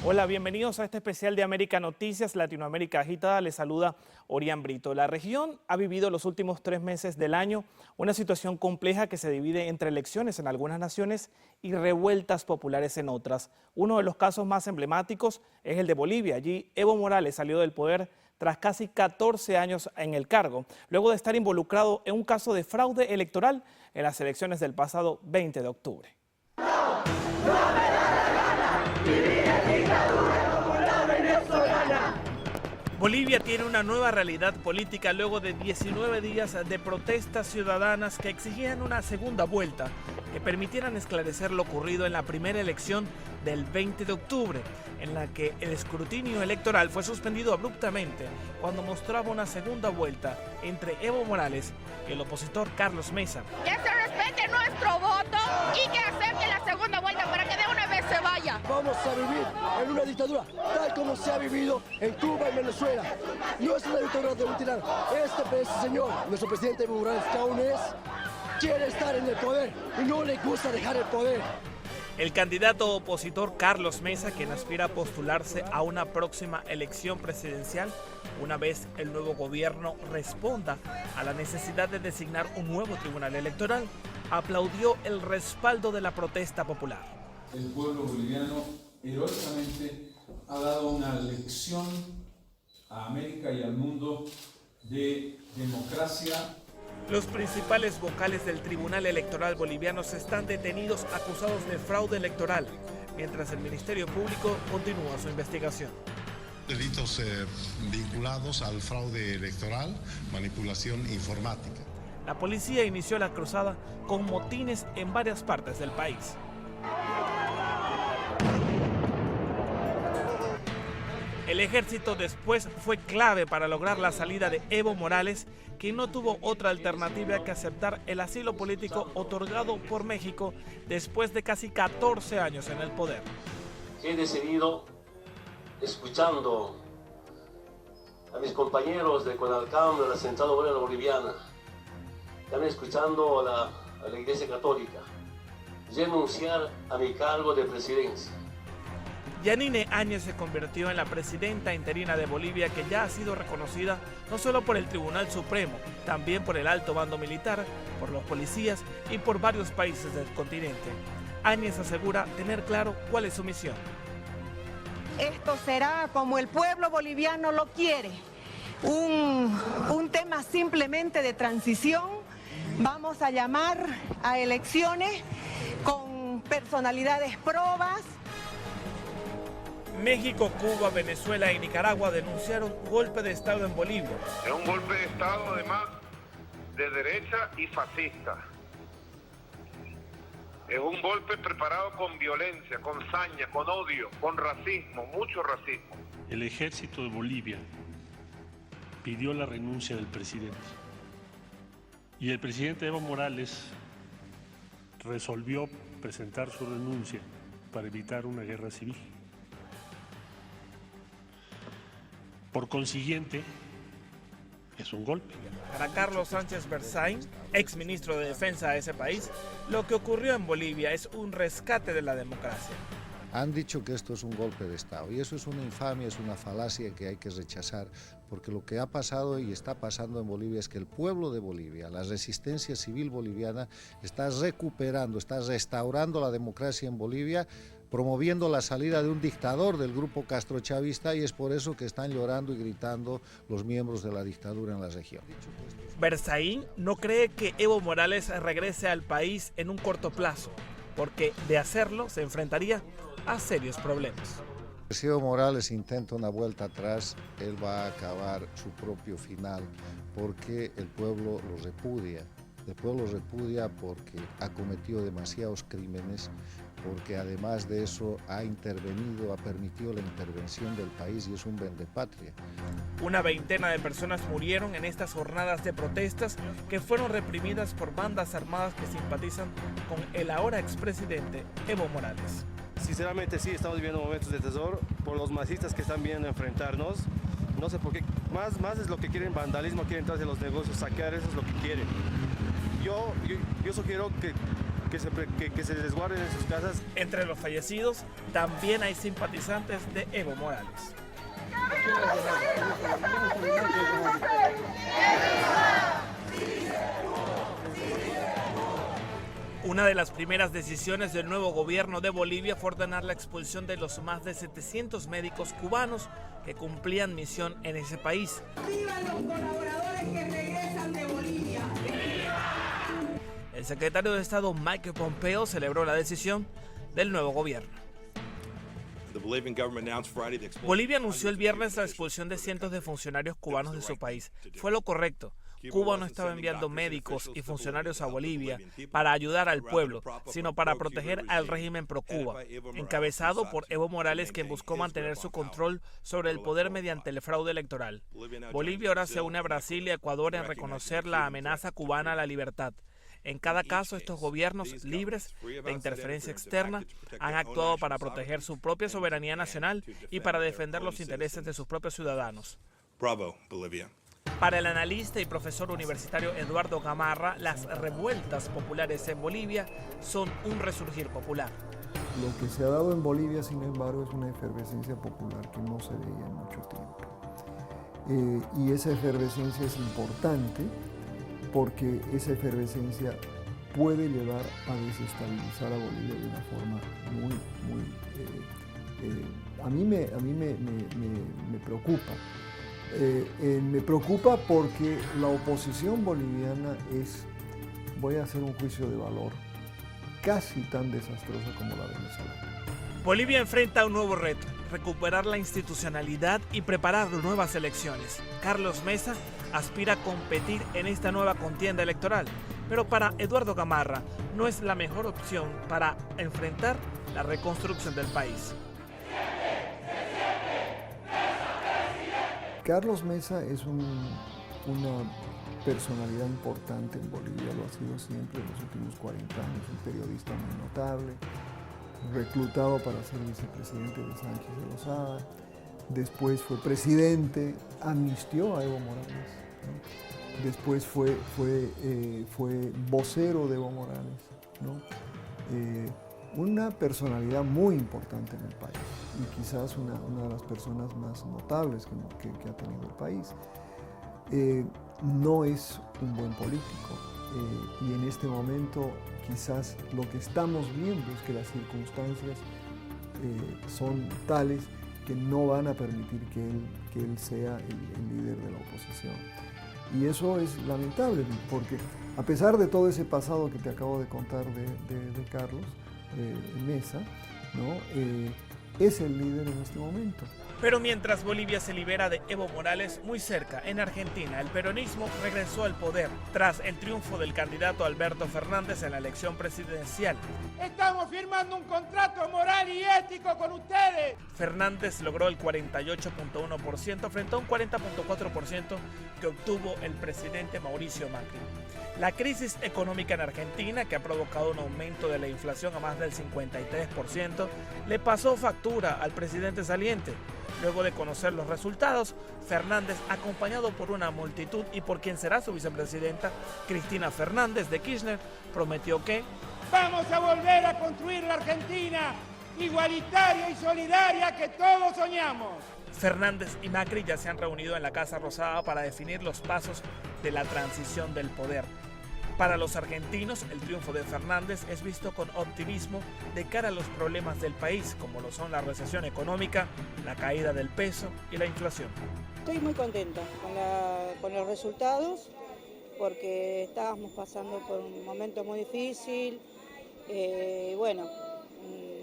Hola, bienvenidos a este especial de América Noticias, Latinoamérica Agitada. Les saluda Orián Brito. La región ha vivido los últimos 3 meses del año una situación compleja que se divide entre elecciones en algunas naciones y revueltas populares en otras. Uno de los casos más emblemáticos es el de Bolivia. Allí Evo Morales salió del poder tras casi 14 años en el cargo, luego de estar involucrado en un caso de fraude electoral en las elecciones del pasado 20 de octubre. Bolivia tiene una nueva realidad política luego de 19 días de protestas ciudadanas que exigían una segunda vuelta que permitieran esclarecer lo ocurrido en la primera elección del 20 de octubre, en la que el escrutinio electoral fue suspendido abruptamente cuando mostraba una segunda vuelta entre Evo Morales y el opositor Carlos Mesa. Que se respete nuestro voto y que acepte la segunda vuelta para que de una vez se vaya. Vamos a vivir en una dictadura tal como se ha vivido en Cuba y Venezuela. No es una dictadura de un tirano. Este señor, nuestro presidente Evo Morales, que aún quiere estar en el poder y no le gusta dejar el poder. El candidato opositor Carlos Mesa, quien aspira a postularse a una próxima elección presidencial, una vez el nuevo gobierno responda a la necesidad de designar un nuevo tribunal electoral, aplaudió el respaldo de la protesta popular. El pueblo boliviano heroicamente ha dado una lección a América y al mundo de democracia. Los principales vocales del Tribunal Electoral boliviano están detenidos acusados de fraude electoral, mientras el Ministerio Público continúa su investigación. Delitos vinculados al fraude electoral, manipulación informática. La policía inició la cruzada con motines en varias partes del país. El ejército después fue clave para lograr la salida de Evo Morales, quien no tuvo otra alternativa que aceptar el asilo político otorgado por México después de casi 14 años en el poder. He decidido, escuchando a mis compañeros de CONALCAM, de la Central Obrera Boliviana, también escuchando a la Iglesia Católica, renunciar a mi cargo de presidencia. Yanine Áñez se convirtió en la presidenta interina de Bolivia, que ya ha sido reconocida no solo por el Tribunal Supremo, también por el alto mando militar, por los policías y por varios países del continente. Áñez asegura tener claro cuál es su misión. Esto será como el pueblo boliviano lo quiere, un tema simplemente de transición. Vamos a llamar a elecciones con personalidades probas. México, Cuba, Venezuela y Nicaragua denunciaron golpe de Estado en Bolivia. Es un golpe de Estado además de derecha y fascista. Es un golpe preparado con violencia, con saña, con odio, con racismo, mucho racismo. El ejército de Bolivia pidió la renuncia del presidente. Y el presidente Evo Morales resolvió presentar su renuncia para evitar una guerra civil. Por consiguiente, es un golpe. Para Carlos Sánchez Berzaín, exministro de Defensa de ese país, lo que ocurrió en Bolivia es un rescate de la democracia. Han dicho que esto es un golpe de Estado y eso es una infamia, es una falacia que hay que rechazar, porque lo que ha pasado y está pasando en Bolivia es que el pueblo de Bolivia, la resistencia civil boliviana, está recuperando, está restaurando la democracia en Bolivia, promoviendo la salida de un dictador del grupo castrochavista, y es por eso que están llorando y gritando los miembros de la dictadura en la región. Berzaín no cree que Evo Morales regrese al país en un corto plazo, porque de hacerlo se enfrentaría a serios problemas. Si Evo Morales intenta una vuelta atrás, él va a acabar su propio final, porque el pueblo lo repudia. El pueblo lo repudia porque ha cometido demasiados crímenes, porque además de eso ha intervenido, ha permitido la intervención del país y es un vendepatria. Una veintena de personas murieron en estas jornadas de protestas que fueron reprimidas por bandas armadas que simpatizan con el ahora expresidente Evo Morales. Sinceramente sí, estamos viviendo momentos de terror por los masistas que están viendo enfrentarnos. No sé por qué, más es lo que quieren, vandalismo, quieren entrar en los negocios, saquear, eso es lo que quieren. Yo sugiero que que se resguarden en sus casas. Entre los fallecidos también hay simpatizantes de Evo Morales. Una de las primeras decisiones del nuevo gobierno de Bolivia fue ordenar la expulsión de los más de 700 médicos cubanos que cumplían misión en ese país. ¡Vivan los colaboradores que regresan de Bolivia! El secretario de Estado Mike Pompeo celebró la decisión del nuevo gobierno. Bolivia anunció el viernes la expulsión de cientos de funcionarios cubanos de su país. Fue lo correcto. Cuba no estaba enviando médicos y funcionarios a Bolivia para ayudar al pueblo, sino para proteger al régimen pro-Cuba, encabezado por Evo Morales, quien buscó mantener su control sobre el poder mediante el fraude electoral. Bolivia ahora se une a Brasil y a Ecuador en reconocer la amenaza cubana a la libertad. En cada caso, estos gobiernos libres de interferencia externa han actuado para proteger su propia soberanía nacional y para defender los intereses de sus propios ciudadanos. Bravo, Bolivia. Para el analista y profesor universitario Eduardo Gamarra, las revueltas populares en Bolivia son un resurgir popular. Lo que se ha dado en Bolivia, sin embargo, es una efervescencia popular que no se veía en mucho tiempo. Y esa efervescencia es importante porque esa efervescencia puede llevar a desestabilizar a Bolivia de una forma a mí me preocupa. Me preocupa porque la oposición boliviana es, voy a hacer un juicio de valor, casi tan desastrosa como la venezolana. Bolivia enfrenta un nuevo reto, recuperar la institucionalidad y preparar nuevas elecciones. Carlos Mesa aspira a competir en esta nueva contienda electoral, pero para Eduardo Gamarra no es la mejor opción para enfrentar la reconstrucción del país. Carlos Mesa es una personalidad importante en Bolivia, lo ha sido siempre en los últimos 40 años, un periodista muy notable, reclutado para ser vicepresidente de Sánchez de Lozada, después fue presidente, amnistió a Evo Morales, ¿no? Después fue vocero de Evo Morales, ¿no? Una personalidad muy importante en el país y quizás una de las personas más notables que ha tenido el país. No es un buen político y en este momento quizás lo que estamos viendo es que las circunstancias son tales que no van a permitir que él sea el líder de la oposición. Y eso es lamentable porque a pesar de todo ese pasado que te acabo de contar de Carlos Mesa, ¿no? Es el líder en este momento. Pero mientras Bolivia se libera de Evo Morales, muy cerca, en Argentina, el peronismo regresó al poder tras el triunfo del candidato Alberto Fernández en la elección presidencial. Estamos firmando un contrato moral y ético con ustedes. Fernández logró el 48.1% frente a un 40.4% que obtuvo el presidente Mauricio Macri. La crisis económica en Argentina, que ha provocado un aumento de la inflación a más del 53%, le pasó factura al presidente saliente. Luego de conocer los resultados, Fernández, acompañado por una multitud y por quien será su vicepresidenta, Cristina Fernández de Kirchner, prometió que vamos a volver a construir la Argentina igualitaria y solidaria que todos soñamos. Fernández y Macri ya se han reunido en la Casa Rosada para definir los pasos de la transición del poder. Para los argentinos, el triunfo de Fernández es visto con optimismo de cara a los problemas del país, como lo son la recesión económica, la caída del peso y la inflación. Estoy muy contenta con los resultados, porque estábamos pasando por un momento muy difícil,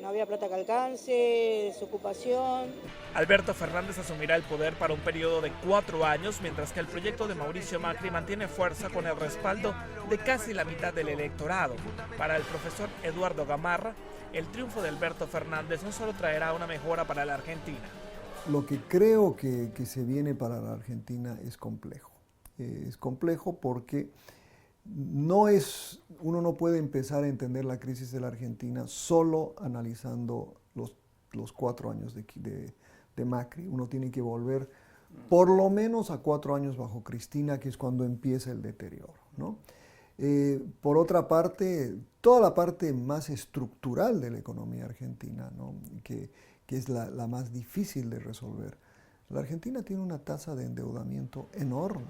no había plata que alcance, desocupación. Alberto Fernández asumirá el poder para un periodo de 4 años, mientras que el proyecto de Mauricio Macri mantiene fuerza con el respaldo de casi la mitad del electorado. Para el profesor Eduardo Gamarra, el triunfo de Alberto Fernández no solo traerá una mejora para la Argentina. Lo que creo que se viene para la Argentina es complejo. Es complejo porque uno no puede empezar a entender la crisis de la Argentina solo analizando los 4 años de Macri. Uno tiene que volver por lo menos a 4 años bajo Cristina, que es cuando empieza el deterioro, ¿no? Por otra parte, toda la parte más estructural de la economía argentina, ¿no? que es la más difícil de resolver. La Argentina tiene una tasa de endeudamiento enorme.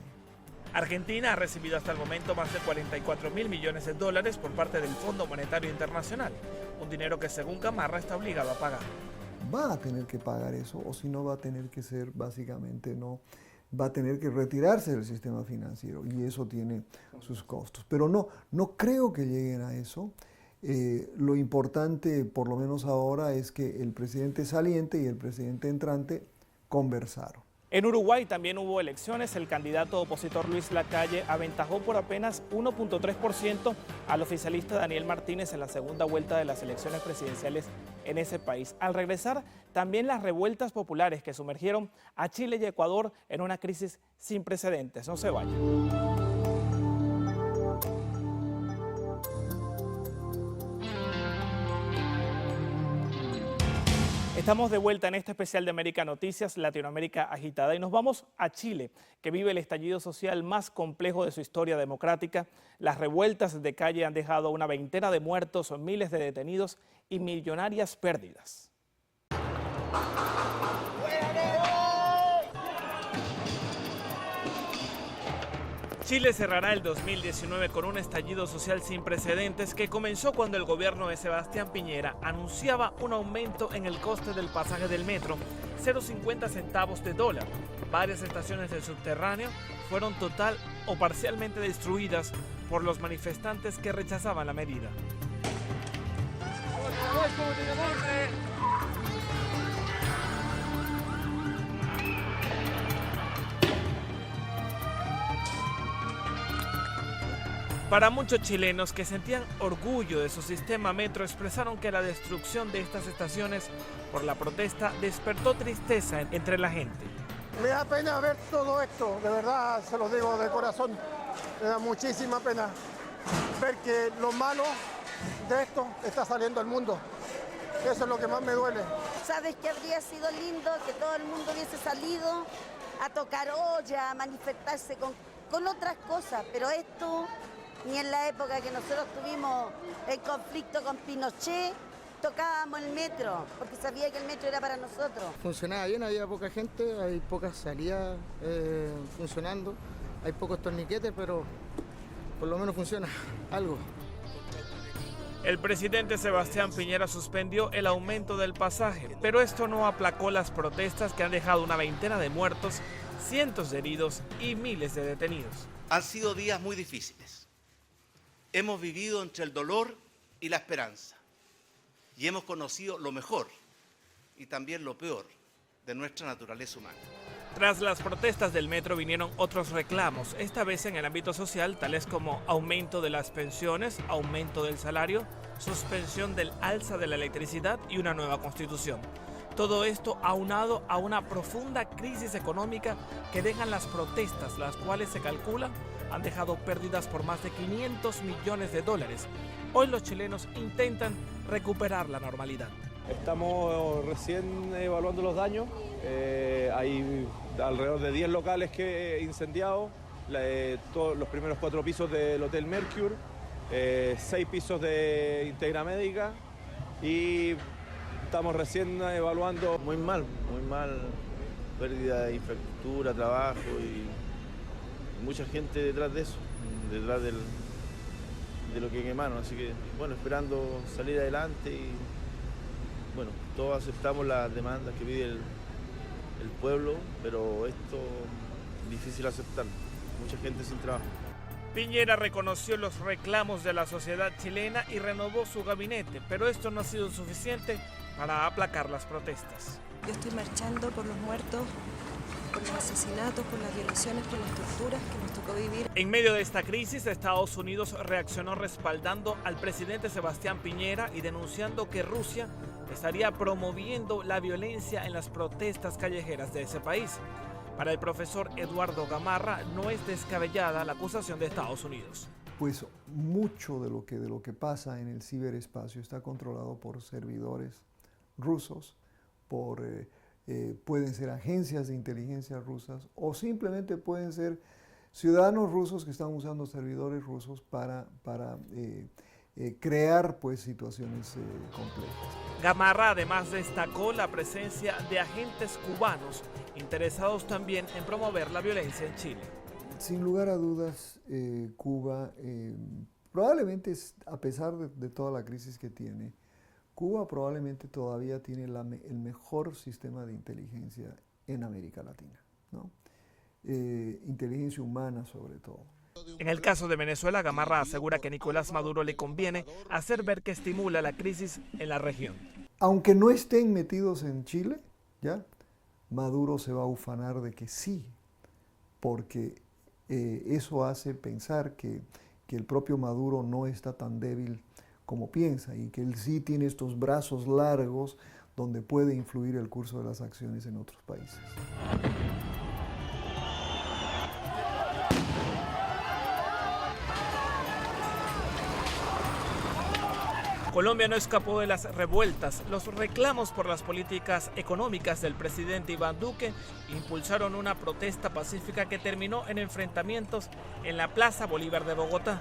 Argentina ha recibido hasta el momento más de 44.000 millones de dólares por parte del Fondo Monetario Internacional, un dinero que según Gamarra está obligado a pagar. Va a tener que pagar eso, o si no va a tener que ser básicamente va a tener que retirarse del sistema financiero y eso tiene sus costos. Pero no creo que lleguen a eso. Lo importante, por lo menos ahora, es que el presidente saliente y el presidente entrante conversaron. En Uruguay también hubo elecciones. El candidato opositor Luis Lacalle aventajó por apenas 1.3% al oficialista Daniel Martínez en la segunda vuelta de las elecciones presidenciales en ese país. Al regresar, también las revueltas populares que sumergieron a Chile y Ecuador en una crisis sin precedentes. No se vayan. Estamos de vuelta en este especial de América Noticias, Latinoamérica agitada, y nos vamos a Chile, que vive el estallido social más complejo de su historia democrática. Las revueltas de calle han dejado una veintena de muertos, miles de detenidos y millonarias pérdidas. Chile cerrará el 2019 con un estallido social sin precedentes que comenzó cuando el gobierno de Sebastián Piñera anunciaba un aumento en el coste del pasaje del metro, 0,50 centavos de dólar. Varias estaciones del subterráneo fueron total o parcialmente destruidas por los manifestantes que rechazaban la medida. Para muchos chilenos que sentían orgullo de su sistema metro expresaron que la destrucción de estas estaciones por la protesta despertó tristeza entre la gente. Me da pena ver todo esto, de verdad, se los digo de corazón, me da muchísima pena ver que lo malo de esto está saliendo al mundo. Eso es lo que más me duele. ¿Sabes que habría sido lindo que todo el mundo hubiese salido a tocar olla, a manifestarse con otras cosas? Pero esto, ni en la época que nosotros tuvimos el conflicto con Pinochet, tocábamos el metro, porque sabía que el metro era para nosotros. Funcionaba bien, había poca gente, hay pocas salidas funcionando, hay pocos torniquetes, pero por lo menos funciona algo. El presidente Sebastián Piñera suspendió el aumento del pasaje, pero esto no aplacó las protestas que han dejado una veintena de muertos, cientos de heridos y miles de detenidos. Han sido días muy difíciles. Hemos vivido entre el dolor y la esperanza. Y hemos conocido lo mejor y también lo peor de nuestra naturaleza humana. Tras las protestas del metro vinieron otros reclamos, esta vez en el ámbito social, tales como aumento de las pensiones, aumento del salario, suspensión del alza de la electricidad y una nueva constitución. Todo esto aunado a una profunda crisis económica que dejan las protestas, las cuales se calculan han dejado pérdidas por más de 500 millones de dólares. Hoy los chilenos intentan recuperar la normalidad. Estamos recién evaluando los daños. Hay alrededor de 10 locales que he incendiado, todos los primeros 4 pisos del Hotel Mercure, 6 pisos de Integra Médica y estamos recién evaluando. Muy mal, pérdida de infraestructura, trabajo y mucha gente detrás de eso, detrás de lo que quemaron, así que bueno, esperando salir adelante y bueno, todos aceptamos las demandas que pide el pueblo, pero esto es difícil aceptar, mucha gente sin trabajo. Piñera reconoció los reclamos de la sociedad chilena y renovó su gabinete, pero esto no ha sido suficiente para aplacar las protestas. Yo estoy marchando por los muertos, por los asesinatos, por las violaciones, por las torturas que nos tocó vivir. En medio de esta crisis, Estados Unidos reaccionó respaldando al presidente Sebastián Piñera y denunciando que Rusia estaría promoviendo la violencia en las protestas callejeras de ese país. Para el profesor Eduardo Gamarra, no es descabellada la acusación de Estados Unidos. Pues mucho de lo que pasa en el ciberespacio está controlado por servidores rusos, pueden ser agencias de inteligencia rusas o simplemente pueden ser ciudadanos rusos que están usando servidores rusos para crear pues situaciones complejas. Gamarra además destacó la presencia de agentes cubanos interesados también en promover la violencia en Chile. Sin lugar a dudas, Cuba probablemente, a pesar de toda la crisis que tiene, Cuba probablemente todavía tiene el mejor sistema de inteligencia en América Latina, ¿no? Inteligencia humana sobre todo. En el caso de Venezuela, Gamarra asegura que Nicolás Maduro le conviene hacer ver que estimula la crisis en la región. Aunque no estén metidos en Chile, ¿ya? Maduro se va a ufanar de que sí, porque eso hace pensar que el propio Maduro no está tan débil como piensa y que él sí tiene estos brazos largos donde puede influir el curso de las acciones en otros países. Colombia no escapó de las revueltas. Los reclamos por las políticas económicas del presidente Iván Duque impulsaron una protesta pacífica que terminó en enfrentamientos en la Plaza Bolívar de Bogotá.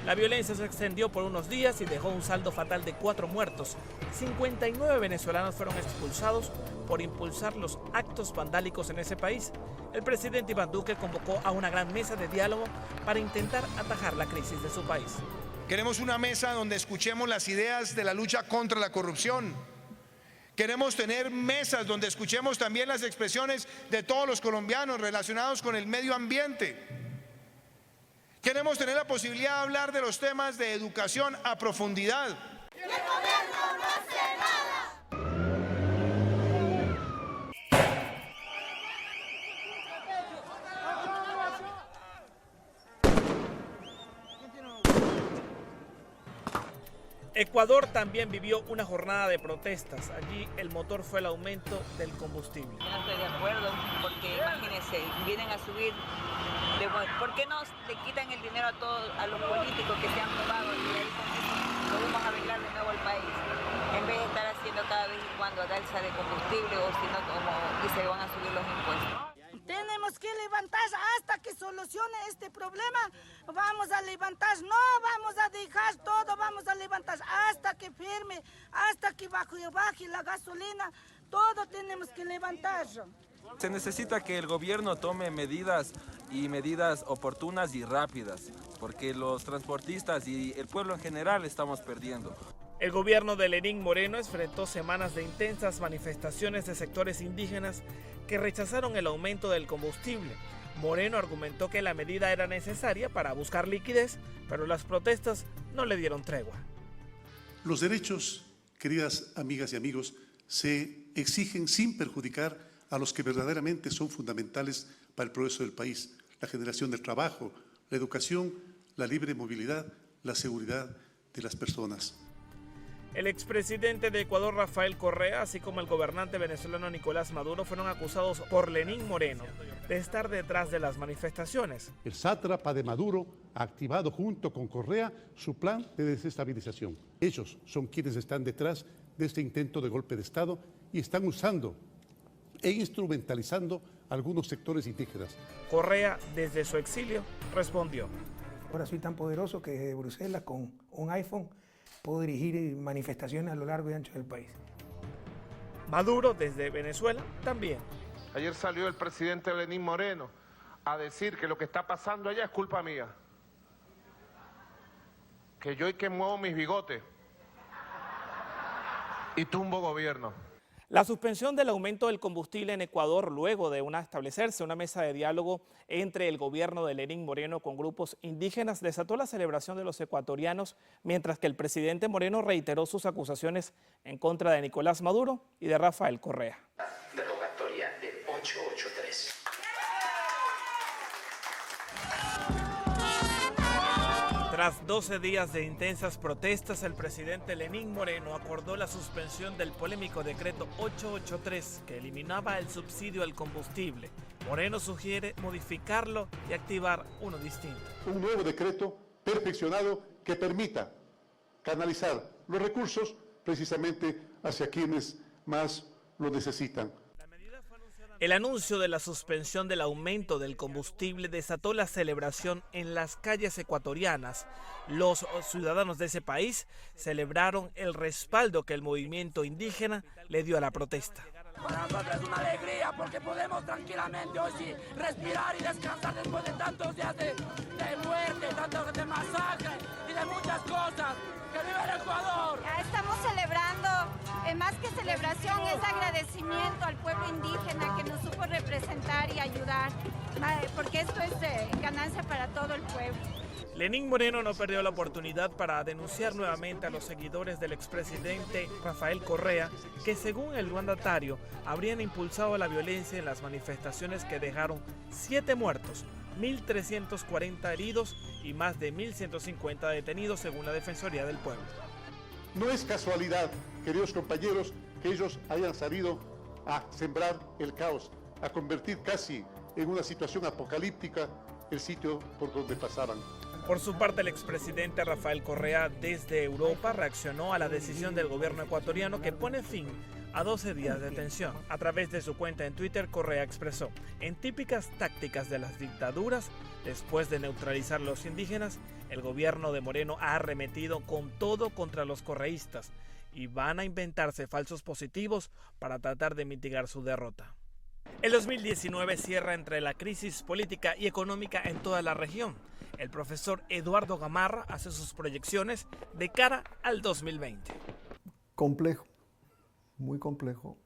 La violencia se extendió por unos días y dejó un saldo fatal de 4 muertos. 59 venezolanos fueron expulsados por impulsar los actos vandálicos en ese país. El presidente Iván Duque convocó a una gran mesa de diálogo para intentar atajar la crisis de su país. Queremos una mesa donde escuchemos las ideas de la lucha contra la corrupción. Queremos tener mesas donde escuchemos también las expresiones de todos los colombianos relacionados con el medio ambiente. Queremos tener la posibilidad de hablar de los temas de educación a profundidad. ¡El gobierno no hace nada! Ecuador también vivió una jornada de protestas. Allí el motor fue el aumento del combustible. Yo no estoy de acuerdo porque imagínense, vienen a subir. ¿Por qué no le quitan el dinero a los políticos que se han robado y ahí con eso podemos arreglar de nuevo el país? En vez de estar haciendo cada vez y cuando alza de combustible o si no, como dice, van a subir los impuestos. Tenemos que levantar hasta que solucione este problema. Vamos a levantar, no vamos a dejar todo, vamos a levantar hasta que firme, hasta que baje la gasolina, todo tenemos que levantar. Se necesita que el gobierno tome medidas oportunas y rápidas, porque los transportistas y el pueblo en general estamos perdiendo. El gobierno de Lenín Moreno enfrentó semanas de intensas manifestaciones de sectores indígenas que rechazaron el aumento del combustible. Moreno argumentó que la medida era necesaria para buscar liquidez, pero las protestas no le dieron tregua. Los derechos, queridas amigas y amigos, se exigen sin perjudicar a los que verdaderamente son fundamentales para el progreso del país: la generación del trabajo, la educación, la libre movilidad, la seguridad de las personas. El expresidente de Ecuador, Rafael Correa, así como el gobernante venezolano Nicolás Maduro, fueron acusados por Lenín Moreno de estar detrás de las manifestaciones. El sátrapa de Maduro ha activado junto con Correa su plan de desestabilización. Ellos son quienes están detrás de este intento de golpe de Estado y están usando e instrumentalizando algunos sectores indígenas. Correa, desde su exilio, respondió. Ahora soy tan poderoso que desde Bruselas, con un iPhone, puedo dirigir manifestaciones a lo largo y ancho del país. Maduro, desde Venezuela, también. Ayer salió el presidente Lenín Moreno a decir que lo que está pasando allá es culpa mía. Que yo y que muevo mis bigotes y tumbo gobierno. La suspensión del aumento del combustible en Ecuador, luego de establecerse una mesa de diálogo entre el gobierno de Lenín Moreno con grupos indígenas, desató la celebración de los ecuatorianos, mientras que el presidente Moreno reiteró sus acusaciones en contra de Nicolás Maduro y de Rafael Correa. Derogatoria del 883. Tras 12 días de intensas protestas, el presidente Lenín Moreno acordó la suspensión del polémico decreto 883 que eliminaba el subsidio al combustible. Moreno sugiere modificarlo y activar uno distinto. Un nuevo decreto perfeccionado que permita canalizar los recursos precisamente hacia quienes más lo necesitan. El anuncio de la suspensión del aumento del combustible desató la celebración en las calles ecuatorianas. Los ciudadanos de ese país celebraron el respaldo que el movimiento indígena le dio a la protesta. Para nosotros es una alegría porque podemos tranquilamente hoy sí respirar y descansar después de tantos días de muerte, tantos días de masacre y de muchas cosas. ¡Que viva el Ecuador! Ya estamos celebrando, más que celebración es agradecimiento al pueblo indígena que nos supo representar y ayudar, porque esto es ganancia para todo el pueblo. Lenín Moreno no perdió la oportunidad para denunciar nuevamente a los seguidores del expresidente Rafael Correa, que según el mandatario habrían impulsado la violencia en las manifestaciones que dejaron 7 muertos, 1.340 heridos y más de 1.150 detenidos según la Defensoría del Pueblo. No es casualidad, queridos compañeros, que ellos hayan salido a sembrar el caos, a convertir casi en una situación apocalíptica el sitio por donde pasaban. Por su parte, el expresidente Rafael Correa desde Europa reaccionó a la decisión del gobierno ecuatoriano que pone fin a 12 días de tensión. A través de su cuenta en Twitter, Correa expresó: en típicas tácticas de las dictaduras, después de neutralizar a los indígenas, el gobierno de Moreno ha arremetido con todo contra los correístas y van a inventarse falsos positivos para tratar de mitigar su derrota. El 2019 cierra entre la crisis política y económica en toda la región. El profesor Eduardo Gamarra hace sus proyecciones de cara al 2020. Complejo, muy complejo.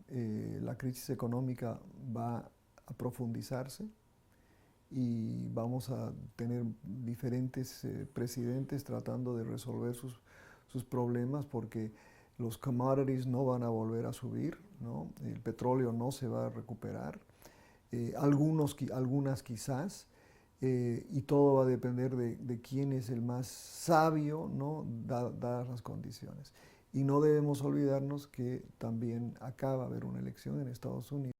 La crisis económica va a profundizarse y vamos a tener diferentes presidentes tratando de resolver sus problemas porque los commodities no van a volver a subir, ¿no? El petróleo no se va a recuperar, algunas quizás, y todo va a depender de quién es el más sabio, ¿no? Dadas las condiciones. Y no debemos olvidarnos que también acaba de haber una elección en Estados Unidos.